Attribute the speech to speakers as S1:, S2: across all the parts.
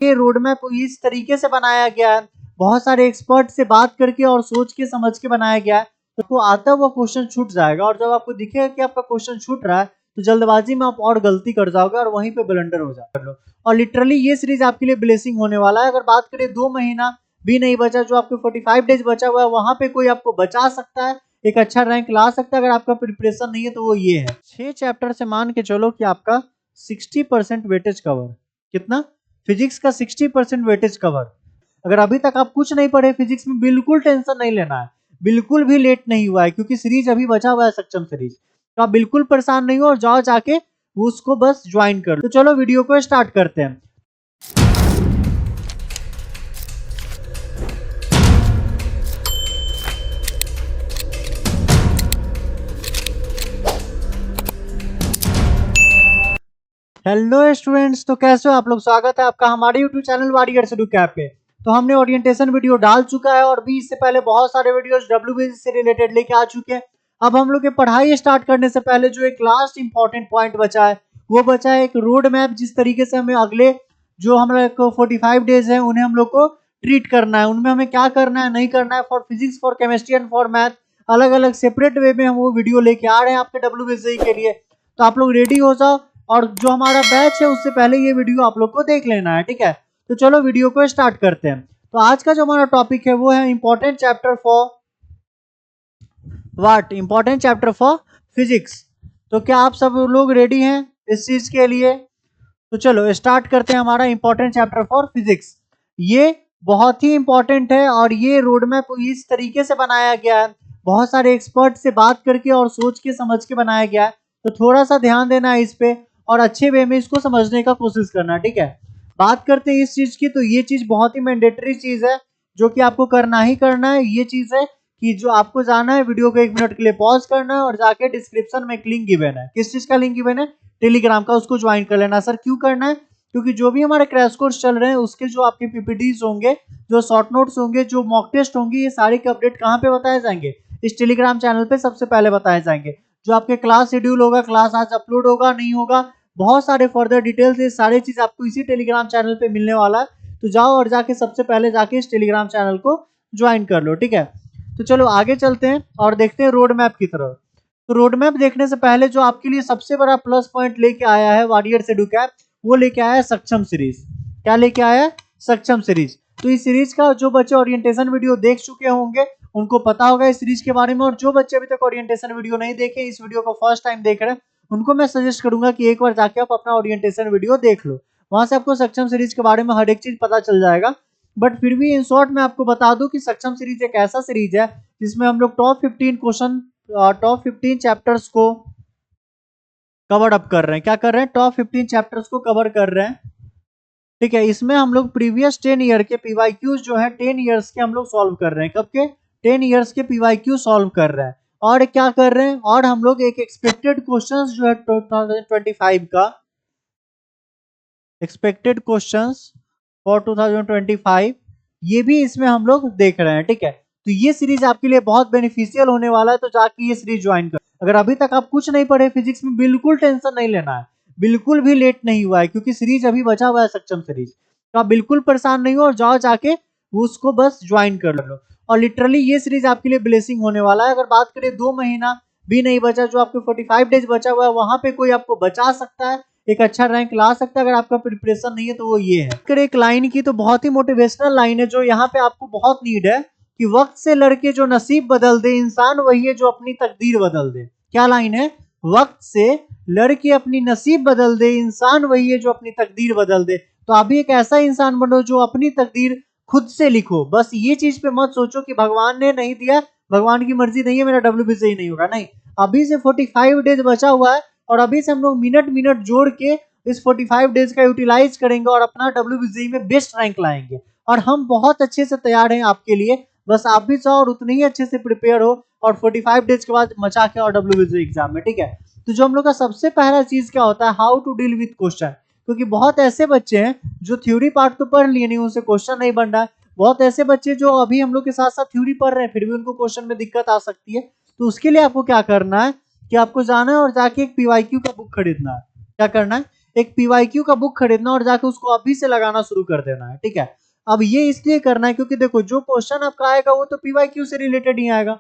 S1: ये road map इस तरीके से बनाया गया है, बहुत सारे एक्सपर्ट से बात करके और सोच के समझ के बनाया गया है, तो आपको आता हुआ क्वेश्चन छूट जाएगा। और जब आपको दिखेगा कि आपका क्वेश्चन छूट रहा है तो जल्दबाजी में आप और गलती कर जाओगे और वहीं पे ब्लंडर हो जाएगा। और लिटरली ये सीरीज आपके लिए ब्लेसिंग होने वाला है। अगर बात करें 2 महीना भी नहीं बचा, जो आपको 45 डेज बचा हुआ है, वहां पे कोई आपको बचा सकता है, एक अच्छा रैंक ला सकता है। अगर आपका प्रिपरेशन नहीं है तो वो ये है 6 चैप्टर से मान के चलो कि आपका 60% वेटेज कवर। कितना? फिजिक्स का 60% वेटेज कवर। अगर अभी तक आप कुछ नहीं पढ़े फिजिक्स में, बिल्कुल टेंशन नहीं लेना है, बिल्कुल भी लेट नहीं हुआ है, क्योंकि सीरीज अभी बचा हुआ है सक्षम सीरीज। तो आप बिल्कुल परेशान नहीं हो और जाओ जाके उसको बस ज्वाइन कर लो। तो चलो वीडियो को स्टार्ट करते हैं। हेलो स्टूडेंट्स, तो कैसे हो आप लोग? स्वागत है आपका हमारे यूट्यूब चैनल वॉरियर्स एडुकैप पे। तो हमने ओरिएंटेशन वीडियो डाल चुका है और भी इससे पहले बहुत सारे वीडियोस डब्ल्यूबीएससी से रिलेटेड लेके आ चुके हैं। अब हम लोग के पढ़ाई स्टार्ट करने से पहले जो एक लास्ट इंपॉर्टेंट पॉइंट बचा है, वो बचा है एक रोड मैप। जिस तरीके से हमें अगले जो हमारे 45 डेज है उन्हें हम लोग को ट्रीट करना है, उनमें हमें क्या करना है नहीं करना है, for physics, for chemistry and for math, अलग अलग सेपरेट वे में हम वो वीडियो लेके आ रहे हैं आपके डब्ल्यूबीएससी के लिए। तो आप लोग रेडी हो जाओ और जो हमारा बैच है उससे पहले ये वीडियो आप लोग को देख लेना है, ठीक है? तो चलो वीडियो को स्टार्ट करते हैं। तो आज का जो हमारा टॉपिक है वो है important chapter for what? Important chapter for physics. तो क्या आप सब लोग रेडी हैं इस चीज के लिए? तो चलो स्टार्ट करते हैं हमारा इंपॉर्टेंट चैप्टर फॉर फिजिक्स। ये बहुत ही इंपॉर्टेंट है और ये रोड मैप इस तरीके से बनाया गया है, बहुत सारे एक्सपर्ट से बात करके और सोच के समझ के बनाया गया है। तो थोड़ा सा ध्यान देना है इस पे और अच्छे वे में इसको समझने का कोशिश करना, ठीक है? बात करते हैं इस चीज की, तो ये चीज बहुत ही मैंडेटरी चीज है जो कि आपको करना ही करना है। ये चीज है कि जो आपको जाना है, वीडियो को 1 मिनट के लिए पॉज करना है और जाके डिस्क्रिप्शन में एक लिंक गिवन है। किस चीज का लिंक गिवन है? टेलीग्राम का। उसको ज्वाइन कर लेना। सर क्यों करना है? क्योंकि जो भी हमारे क्रैश कोर्स चल रहे हैं उसके जो आपके पीपीटीज होंगे, जो शॉर्ट नोट्स होंगे, जो मॉक टेस्ट होंगे, ये सारे के अपडेट कहाँ पे बताए जाएंगे? इस टेलीग्राम चैनल पे सबसे पहले बताए जाएंगे। जो आपके क्लास शेड्यूल होगा, क्लास आज अपलोड होगा नहीं होगा, बहुत सारे फर्दर डिटेल्स, ये सारी चीज आपको इसी टेलीग्राम चैनल पे मिलने वाला है। तो जाओ और जाके सबसे पहले जाके इस टेलीग्राम चैनल को ज्वाइन कर लो, ठीक है? तो चलो आगे चलते हैं और देखते हैं रोड मैप की तरफ। तो रोड मैप देखने से पहले जो आपके लिए सबसे बड़ा प्लस पॉइंट लेके आया है वॉरियर्स एडुकैप, वो लेके आया है सक्षम सीरीज। क्या लेके आया है? सक्षम सीरीज। तो इस सीरीज का जो बच्चे ओरिएंटेशन वीडियो देख चुके होंगे उनको पता होगा इस सीरीज के बारे में, और जो बच्चे अभी तक ओरिएंटेशन वीडियो नहीं देखे, इस वीडियो को फर्स्ट टाइम देख रहे हैं, उनको मैं सजेस्ट करूंगा कि एक बार जाके आप अपना ओरिएंटेशन वीडियो देख लो। वहां से आपको सक्षम सीरीज के बारे में हर एक चीज पता चल जाएगा। बट फिर भी इन शॉर्ट मैं आपको बता दूं कि सक्षम सीरीज एक ऐसा सीरीज है जिसमें हम लोग टॉप 15 क्वेश्चन, टॉप 15 चैप्टर्स को कवर अप कर रहे हैं। क्या कर रहे हैं? टॉप 15 चैप्टर्स को कवर कर रहे हैं, ठीक है? इसमें हम लोग प्रीवियस 10 ईयर के पीवाईक्यूज जो है 10 ईयर्स के हम लोग सॉल्व कर रहे हैं। कब के? 10 ईयर्स के पीवाईक्यू सॉल्व कर रहे हैं। और क्या कर रहे हैं? और हम लोग एक एक्सपेक्टेड क्वेश्चंस जो है 2025 का, एक्सपेक्टेड क्वेश्चंस फॉर 2025, ये भी इसमें हम लोग देख रहे हैं, ठीक है? तो ये सीरीज आपके लिए बहुत बेनिफिशियल होने वाला है, तो जाके ये सीरीज ज्वाइन कर। अगर अभी तक आप कुछ नहीं पढ़े फिजिक्स में, बिल्कुल टेंशन नहीं लेना है, बिल्कुल भी लेट नहीं हुआ है, क्योंकि सीरीज अभी बचा हुआ है सक्षम सीरीज। तो आप बिल्कुल परेशान नहीं हो और जाओ जाके उसको बस ज्वाइन कर लो। और लिटरली ये सीरीज आपके लिए ब्लेसिंग होने वाला है। अगर बात करें 2 महीना भी नहीं बचा, जो आपको 45 डेज बचा हुआ है, वहां पे कोई आपको बचा सकता है, एक अच्छा रैंक ला सकता है। अगर आपका प्रिपरेशन नहीं है तो वो ये है। अगर एक लाइन की, तो बहुत ही मोटिवेशनल लाइन है जो यहाँ पे आपको बहुत नीड है कि वक्त से लड़के जो नसीब बदल दे, इंसान वही है जो अपनी तकदीर बदल दे। क्या लाइन है? वक्त से लड़के अपनी नसीब बदल दे, इंसान वही है जो अपनी तकदीर बदल दे। तो अभी एक ऐसा इंसान बनो जो अपनी तकदीर खुद से लिखो। बस ये चीज पे मत सोचो कि भगवान ने नहीं दिया, भगवान की मर्जी नहीं है, मेरा डब्ल्यूबीसी नहीं होगा। नहीं, अभी से 45 डेज बचा हुआ है और अभी से हम लोग मिनट मिनट जोड़ के इस 45 डेज का यूटिलाइज करेंगे और अपना डब्ल्यूबीसी में बेस्ट रैंक लाएंगे। और हम बहुत अच्छे से तैयार हैं आपके लिए, बस आप भी चाहो और उतने ही अच्छे से प्रिपेयर हो और 45 डेज के बाद मचा के और डब्ल्यूबीसी एग्जाम में, ठीक है? तो जो हम लोग का सबसे पहला चीज क्या होता है? How to deal with question. क्योंकि बहुत ऐसे बच्चे हैं जो थ्योरी पार्ट तो पढ़ लिए, नहीं उनसे क्वेश्चन नहीं बन रहा है। बहुत ऐसे बच्चे जो अभी हम लोग के साथ साथ थ्योरी पढ़ रहे हैं, फिर भी उनको क्वेश्चन में दिक्कत आ सकती है। तो उसके लिए आपको क्या करना है कि आपको जाना है और जाके एक पीवाईक्यू का बुक खरीदना है। क्या करना है? एक पीवाईक्यू का बुक खरीदना और जाके उसको अभी से लगाना शुरू कर देना है, ठीक है। अब ये इसलिए करना है क्योंकि देखो जो क्वेश्चन आपका आएगा वो तो पीवाईक्यू से रिलेटेड ही आएगा,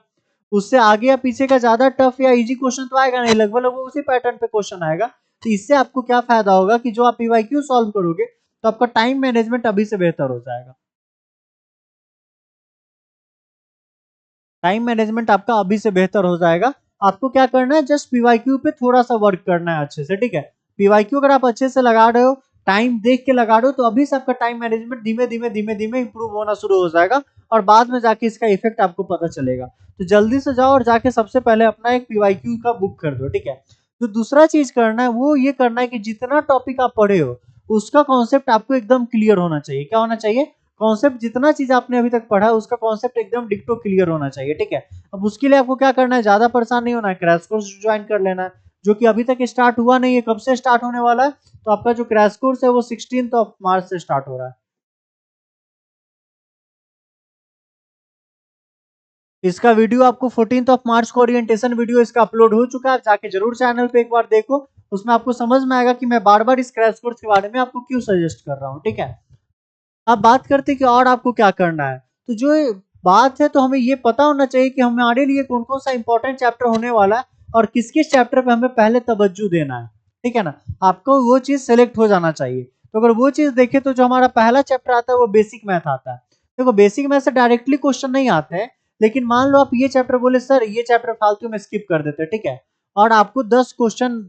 S1: उससे आगे या पीछे का ज्यादा टफ या इजी क्वेश्चन तो आएगा नहीं, लगभग लगभग उसी पैटर्न पे क्वेश्चन आएगा। तो इससे आपको क्या फायदा होगा कि जो आप पीवाईक्यू सॉल्व करोगे तो आपका टाइम मैनेजमेंट अभी से बेहतर हो जाएगा। टाइम मैनेजमेंट आपका अभी से बेहतर हो जाएगा। आपको क्या करना है, जस्ट पीवाईक्यू पे थोड़ा सा वर्क करना है अच्छे से, ठीक है। पीवाईक्यू अगर आप अच्छे से लगा रहे हो, टाइम देख के लगा रहे हो, तो अभी से आपका टाइम मैनेजमेंट धीमे धीमे धीमे धीमे इंप्रूव होना शुरू हो जाएगा और बाद में जाके इसका इफेक्ट आपको पता चलेगा। तो जल्दी से जाओ और जाके सबसे पहले अपना एक पीवाईक्यू का बुक कर दो, ठीक है। तो दूसरा चीज करना है वो ये करना है कि जितना टॉपिक आप पढ़े हो उसका कॉन्सेप्ट आपको एकदम क्लियर होना चाहिए। क्या होना चाहिए, कॉन्सेप्ट, जितना चीज आपने अभी तक पढ़ा है उसका कॉन्सेप्ट एकदम डिक्टो क्लियर होना चाहिए, ठीक है। अब उसके लिए आपको क्या करना है, ज्यादा परेशान नहीं होना है, क्रैश कोर्स ज्वाइन कर लेना है, जो कि अभी तक स्टार्ट हुआ नहीं है। कब से स्टार्ट होने वाला है, तो आपका जो क्रैश कोर्स है वो 16 मार्च से स्टार्ट हो रहा है। इसका वीडियो आपको 14 मार्च को ओरिएंटेशन वीडियो इसका अपलोड हो चुका है, आप जाके जरूर चैनल पे एक बार देखो, उसमें आपको समझ में आएगा कि मैं बार बार इस क्रैश कोर्स के बारे में आपको क्यों सजेस्ट कर रहा हूँ, ठीक है। अब बात करते हैं कि और आपको क्या करना है। तो जो बात है, तो हमें ये पता होना चाहिए कि हमारे लिए कौन कौन सा इंपॉर्टेंट चैप्टर होने वाला है और किस किस चैप्टर पे हमें पहले तवज्जो देना है, ठीक है ना। आपको वो चीज सेलेक्ट हो जाना चाहिए। तो अगर वो चीज देखे तो जो हमारा पहला चैप्टर आता है वो बेसिक मैथ आता है। देखो बेसिक मैथ से डायरेक्टली क्वेश्चन नहीं आते हैं, लेकिन मान लो आप ये चैप्टर बोले सर ये चैप्टर फालतू में स्किप कर देते हैं, ठीक है, और आपको 10 क्वेश्चन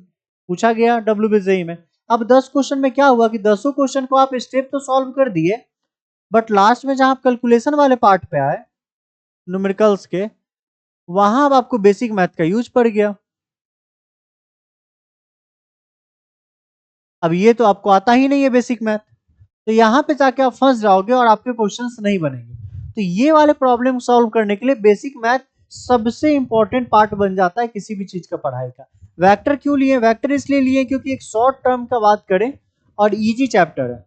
S1: पूछा गया WBJEE में। अब 10 क्वेश्चन में क्या हुआ कि 10 क्वेश्चन को आप स्टेप तो सॉल्व कर दिए, बट लास्ट में जहां आप कैलकुलेशन वाले पार्ट पे आए, न्यूमेरिकल्स के, वहां अब आपको बेसिक मैथ का यूज पड़ गया। अब ये तो आपको आता ही नहीं है बेसिक मैथ, तो यहाँ पे जाके आप फंस जाओगे और आपके क्वेश्चंस नहीं बनेंगे। तो ये वाले प्रॉब्लम सॉल्व करने के लिए बेसिक मैथ सबसे इंपॉर्टेंट पार्ट बन जाता है किसी भी चीज का पढ़ाई का। वेक्टर क्यों लिए, वेक्टर इसलिए लिए क्योंकि एक शॉर्ट टर्म का बात करें और इजी चैप्टर है।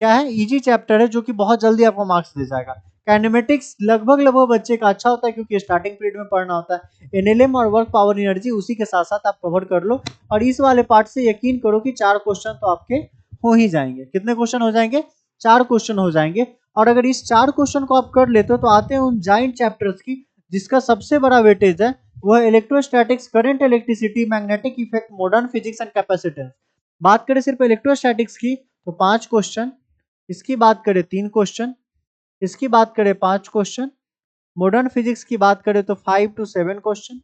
S1: क्या है, इजी चैप्टर है जो कि बहुत जल्दी आपको मार्क्स दे जाएगा। काइनेमेटिक्स लगभग लगभग बच्चे का अच्छा होता है क्योंकि स्टार्टिंग पीरियड में पढ़ना होता है। एनएलएम और वर्क पावर एनर्जी उसी के साथ साथ आप कवर कर लो, और इस वाले पार्ट से यकीन करो कि 4 क्वेश्चन तो आपके हो ही जाएंगे। कितने क्वेश्चन हो जाएंगे, 4 क्वेश्चन हो जाएंगे। और अगर इस 4 क्वेश्चन को आप कर लेते हो तो आते हैं उन जाइंट चैप्टर्स की जिसका सबसे बड़ा वेटेज है, वह electrostatics, current electricity, magnetic effect, modern physics and capacitance. बात करें सिर्फ इलेक्ट्रोस्टैटिक्स की तो 5 क्वेश्चन, इसकी बात करें 3 क्वेश्चन, इसकी बात करें 5 क्वेश्चन, मॉडर्न फिजिक्स की बात करें तो 5 to 7 क्वेश्चन,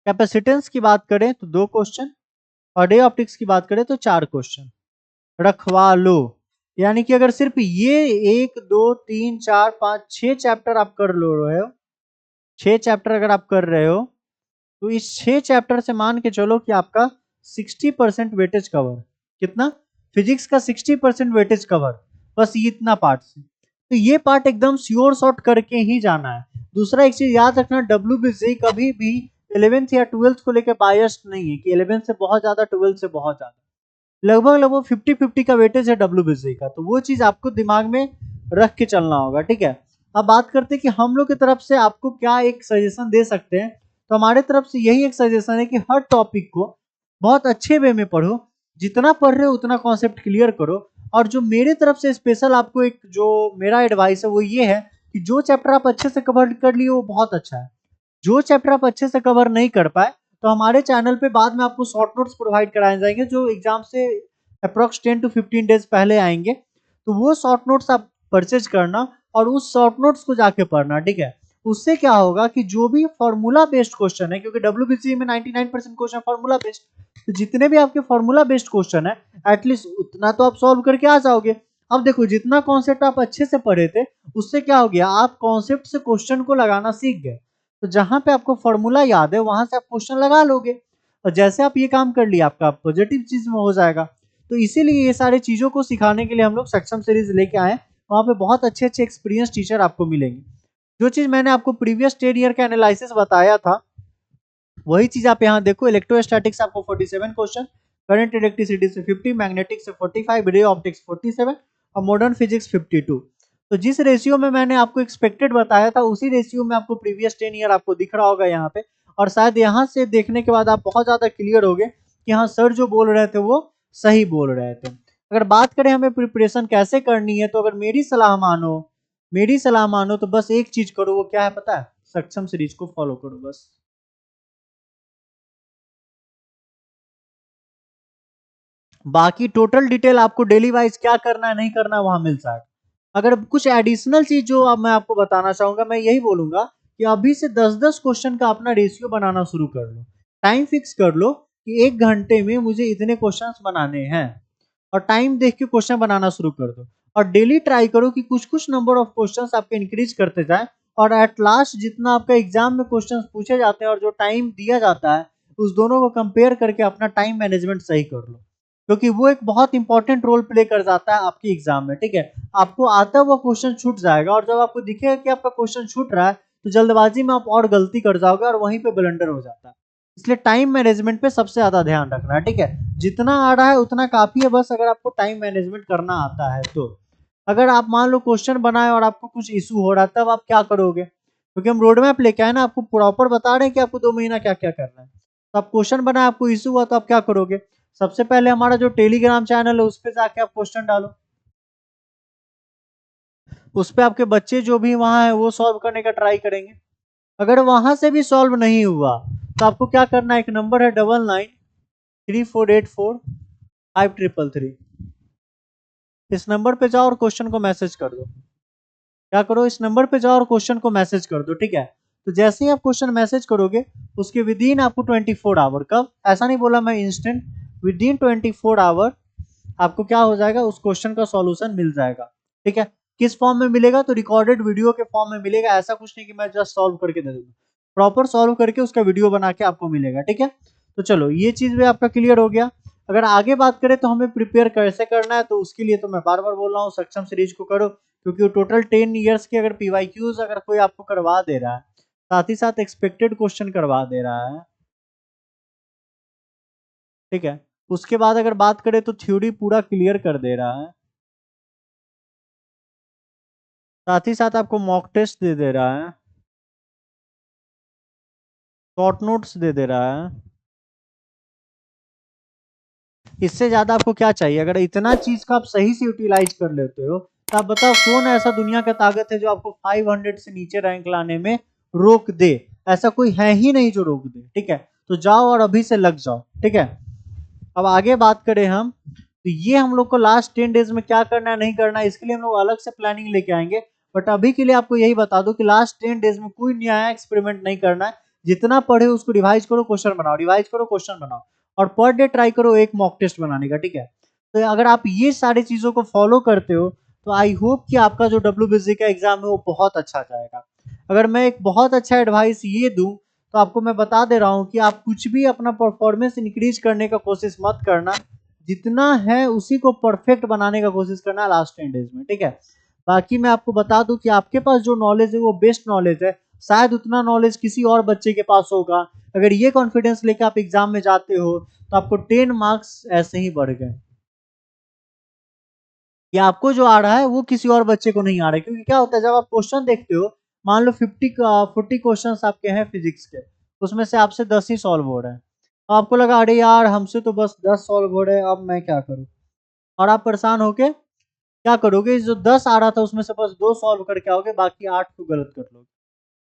S1: कैपेसिटेंस की बात करें तो 2 क्वेश्चन, और डे ऑप्टिक्स की बात करें तो 4 क्वेश्चन। रखवा लो। यानी कि अगर सिर्फ ये 1 2 3 4 5 6 चैप्टर आप कर लो रहे हो, 6 चैप्टर अगर आप कर रहे हो, तो इस 6 चैप्टर से मान के चलो कि आपका 60% वेटेज कवर। कितना, फिजिक्स का 60% वेटेज कवर, बस ये इतना पार्ट से। तो ये पार्ट एकदम श्योर शॉर्ट करके ही जाना है। दूसरा एक चीज याद रखना, WBCE कभी भी 11th या 12th को लेकर बायस्ड नहीं है कि 11th से बहुत ज्यादा 12th से बहुत ज्यादा, लगभग लगभग 50-50 का वेटेज है WBCE का। तो वो चीज आपको दिमाग में रख के चलना होगा, ठीक है। अब बात करते हैं कि हम लोग की तरफ से आपको क्या एक सजेशन दे सकते हैं। तो हमारे तरफ से यही एक सजेशन है कि हर टॉपिक को बहुत अच्छे वे में पढ़ो, जितना पढ़ रहे हो उतना कॉन्सेप्ट क्लियर करो। और जो मेरे तरफ से स्पेशल आपको एक जो मेरा एडवाइस है वो ये है कि जो चैप्टर आप अच्छे से कवर कर लिए वो बहुत अच्छा है। जो चैप्टर आप अच्छे से कवर नहीं कर पाए तो हमारे चैनल पे बाद में आपको शॉर्ट नोट्स प्रोवाइड कराए जाएंगे जो एग्जाम से अप्रोक्स 10 to 15 डेज पहले आएंगे। तो वो शॉर्ट नोट्स आप परचेज करना और उस शॉर्ट नोट्स को जाके पढ़ना, ठीक है। उससे क्या होगा कि जो भी फॉर्मूला बेस्ड क्वेश्चन है, क्योंकि WBCE में 99% क्वेश्चन फॉर्मूला बेस्ड, तो जितने भी आपके फॉर्मूला बेस्ड क्वेश्चन है एटलीस्ट उतना तो आप सॉल्व करके आ जाओगे। अब देखो जितना कॉन्सेप्ट आप अच्छे से पढ़े थे उससे क्या हो गया, आप कॉन्सेप्ट से क्वेश्चन को लगाना सीख गए। तो जहां पे आपको फॉर्मूला याद है वहां से आप क्वेश्चन लगा लोगे, और जैसे आप ये काम कर लिया आपका पॉजिटिव चीज में हो जाएगा। तो इसीलिए ये सारी चीजों को सिखाने के लिए हम लोग सक्षम सीरीज लेके आए। वहां पे बहुत अच्छे अच्छे एक्सपीरियंस टीचर आपको मिलेंगे। जो चीज मैंने आपको प्रीवियस 10 ईयर का एनालिसिस बताया था वही चीज आप यहाँ देखो। इलेक्ट्रोस्टैटिक्स आपको 47 क्वेश्चन, करंट इलेक्ट्रिसिटी से 50, मैग्नेटिक से 45, रे ऑप्टिक्स 47 और मॉडर्न फिजिक्स 52। तो जिस रेशियो में मैंने आपको एक्सपेक्टेड बताया था उसी रेशियो में आपको प्रीवियस 10 ईयर आपको दिख रहा होगा यहाँ पे। और शायद यहाँ से देखने के बाद आप बहुत ज्यादा क्लियर हो गए कि हाँ सर जो बोल रहे थे वो सही बोल रहे थे। अगर बात करें हमें प्रिपरेशन कैसे करनी है, तो अगर मेरी सलाह मानो तो बस एक चीज करो, वो क्या है पता है? सक्षम सीरीज को फॉलो करो बस। बाकी टोटल डिटेल आपको डेली वाइज क्या करना है नहीं करना है वहां मिल जाएगा। अगर कुछ एडिशनल चीज जो अब मैं आपको बताना चाहूंगा, मैं यही बोलूंगा कि अभी से 10-10 क्वेश्चन का अपना रेशियो बनाना शुरू कर लो। टाइम फिक्स कर लो कि 1 घंटे में मुझे इतने क्वेश्चंस बनाने हैं, और टाइम देख के क्वेश्चन बनाना शुरू कर दो। और डेली ट्राई करो कि कुछ कुछ नंबर ऑफ क्वेश्चंस आपके इंक्रीज करते जाए, और एट लास्ट जितना आपका एग्जाम में क्वेश्चंस पूछे जाते हैं और जो टाइम दिया जाता है, उस दोनों को कंपेयर करके अपना टाइम मैनेजमेंट सही कर लो, क्योंकि वो एक बहुत इंपॉर्टेंट रोल प्ले कर जाता है आपके एग्जाम में। ठीक है, आपको आता हुआ क्वेश्चन छूट जाएगा, और जब आपको दिखेगा कि आपका क्वेश्चन छूट रहा है तो जल्दबाजी में आप और गलती कर जाओगे और वहीं पे ब्लंडर हो जाता है। इसलिए टाइम मैनेजमेंट पे सबसे ज्यादा ध्यान रखना है। ठीक है, जितना आ रहा है उतना काफी है, बस अगर आपको टाइम मैनेजमेंट करना आता है तो। अगर आप मान लो क्वेश्चन बनाए और आपको कुछ इशू हो रहा है, तब आप क्या करोगे? क्योंकि हम रोड मैप लेके आए ना, आपको प्रॉपर बता रहे हैं कि आपको 2 महीना क्या क्या करना है। तो आप क्वेश्चन बनाए, आपको इशू हुआ, तो आप क्या करोगे? सबसे पहले हमारा जो टेलीग्राम चैनल है उस पर जाके आप क्वेश्चन डालो, उस पर आपके बच्चे जो भी वहां है वो सॉल्व करने का ट्राई करेंगे। अगर वहां से भी सॉल्व नहीं हुआ तो आपको क्या करना है? एक नंबर है 9934845333, इस नंबर पे जाओ और क्वेश्चन को मैसेज कर दो। क्या करो? इस नंबर पे जाओ और क्वेश्चन को मैसेज कर दो। ठीक है, तो जैसे ही आप क्वेश्चन मैसेज करोगे उसके विद इन आपको 24 आवर, कब, ऐसा नहीं बोला मैं इंस्टेंट, विद इन 24 आवर आपको क्या हो जाएगा? उस क्वेश्चन का सॉल्यूशन मिल जाएगा। ठीक है, किस फॉर्म में मिलेगा? तो रिकॉर्डेड वीडियो के फॉर्म में मिलेगा। ऐसा कुछ नहीं कि मैं जस्ट सॉल्व करके दे दूंगा, प्रॉपर सॉल्व करके उसका वीडियो बना के आपको मिलेगा। ठीक है, तो चलो ये चीज भी आपका क्लियर हो गया। अगर आगे बात करें तो हमें प्रिपेयर कैसे करना है, तो उसके लिए तो मैं बार बार बोल रहा हूँ, सक्षम सीरीज को करो, क्योंकि टोटल 10 ईयर्स के अगर पीवाईक्यूज अगर कोई आपको करवा दे रहा है, साथ ही साथ एक्सपेक्टेड क्वेश्चन करवा दे रहा है। ठीक है, उसके बाद अगर बात करें तो थ्योरी पूरा क्लियर कर दे रहा है, साथ ही साथ आपको मॉक टेस्ट दे दे रहा है, शॉर्ट नोट्स दे दे रहा है। इससे ज्यादा आपको क्या चाहिए? अगर इतना चीज का आप सही से यूटिलाइज कर लेते हो, तो आप बताओ कौन ऐसा दुनिया का ताकत है जो आपको 500 से नीचे रैंक लाने में रोक दे? ऐसा कोई है ही नहीं जो रोक दे। ठीक है, तो जाओ और अभी से लग जाओ। ठीक है, अब आगे बात करें हम, तो ये हम लोग को लास्ट 10 डेज में क्या करना है नहीं करना है, इसके लिए हम लोग अलग से प्लानिंग लेके आएंगे। बट अभी के लिए आपको यही बता दो कि लास्ट 10 डेज में कोई नया एक्सपेरिमेंट नहीं करना है। जितना पढ़े उसको रिवाइज करो, क्वेश्चन बनाओ, रिवाइज करो, क्वेश्चन बनाओ, और पर डे ट्राई करो एक मॉक टेस्ट बनाने का। ठीक है, तो अगर आप ये सारी चीजों को फॉलो करते हो तो आई होप कि आपका जो WBC का एग्जाम है वो बहुत अच्छा जाएगा। अगर मैं एक बहुत अच्छा एडवाइस ये दूं तो आपको मैं बता दे रहा हूं कि आप कुछ भी अपना परफॉर्मेंस इंक्रीज करने का कोशिश मत करना, जितना है उसी को परफेक्ट बनाने का कोशिश करना लास्ट 10 डेज में। ठीक है, बाकी मैं आपको बता दूं कि आपके पास जो नॉलेज है वो बेस्ट नॉलेज है, शायद उतना नॉलेज किसी और बच्चे के पास होगा। अगर ये कॉन्फिडेंस लेके आप एग्जाम में जाते हो तो आपको 10 मार्क्स ऐसे ही बढ़ गए, कि आपको जो आ रहा है वो किसी और बच्चे को नहीं आ रहा है। क्योंकि क्या होता है, जब आप क्वेश्चन देखते हो, मान लो 40 क्वेश्चन आपके हैं फिजिक्स के, उसमें से आपसे 10 ही सॉल्व हो रहे हैं, तो आपको लगा अरे यार हमसे तो बस 10 सॉल्व हो रहे हैं, अब मैं क्या करूं? और आप परेशान होके क्या करोगे? जो 10 आ रहा था उसमें से बस 2 सॉल्व करके आओगे, बाकी 8 को गलत कर लोगे।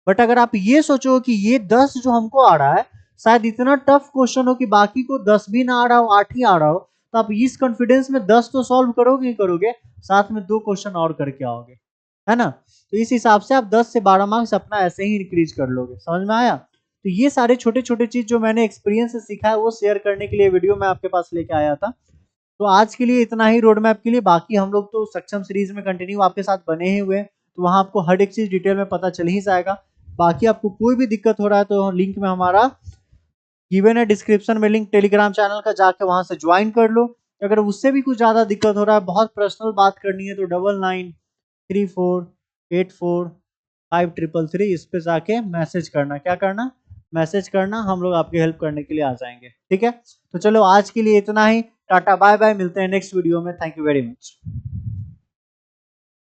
S1: बट अगर आप ये सोचो कि ये 10 जो हमको आ रहा है, शायद इतना टफ क्वेश्चन हो कि बाकी को 10 भी ना आ रहा हो, 8 ही आ रहा हो, तो आप इस कॉन्फिडेंस में 10 तो सॉल्व करोगे ही करोगे, साथ में 2 क्वेश्चन और करके आओगे, है ना? तो इस हिसाब से आप 10 से 12 मार्क्स अपना ऐसे ही इंक्रीज कर लोगे। समझ में आया? तो ये सारे छोटे छोटे चीज जो मैंने एक्सपीरियंस से सीखा है वो शेयर करने के लिए वीडियो मैं आपके पास लेके आया था। तो आज के लिए इतना ही रोड मैप के लिए। बाकी हम लोग तो सक्षम सीरीज में कंटिन्यू आपके साथ बने ही हुए हैं, तो वहां आपको हर एक चीज डिटेल में पता चल ही जाएगा। बाकी आपको कोई भी दिक्कत हो रहा है तो लिंक में हमारा गिवन है, डिस्क्रिप्शन में लिंक टेलीग्राम चैनल का, जाके वहां से ज्वाइन कर लो। अगर उससे भी कुछ ज्यादा दिक्कत हो रहा है, बहुत पर्सनल बात करनी है, तो 9934845333 इस पे जाके मैसेज करना। क्या करना? मैसेज करना, हम लोग आपकी हेल्प करने के लिए आ जाएंगे। ठीक है, तो चलो आज के लिए इतना ही। टाटा बाय बाय, मिलते हैं नेक्स्ट वीडियो में। Thank you very much.